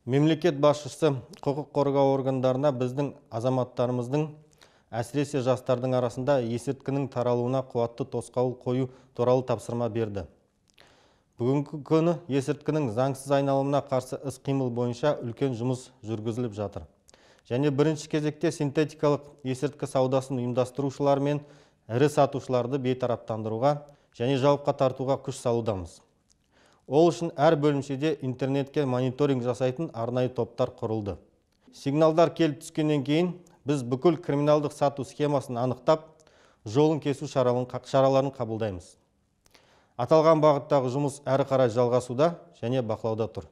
Мемлекет басшысы құқық қорғау органдарына біздің азаматтарымыздың, әсіресе жастардың арасында есірткінің таралуына қуатты тосқауыл қою туралы тапсырма берді. Бүгінгі күні есірткінің заңсыз айналымына қарсы іс-қимыл бойынша үлкен жұмыс жүргізіліп жатыр. Және бірінші кезекте синтетикалық есірткі саудасын ұйымдастырушылар мен ірі сатушыларды бейтараптандыруға және жауапқа тартуға күш салудамыз. Ол үшін әр бөлімшеде интернетке мониторинг жасайтын арнайы топтар құрылды. Сигналдар келіп түскеннен кейін біз бүкіл криминалдық сату схемасын анықтап, жолын кесу шараларын қабылдаймыз. Аталған бағыттағы жұмыс әрі қарай жалғасуда және бақылауда тұр.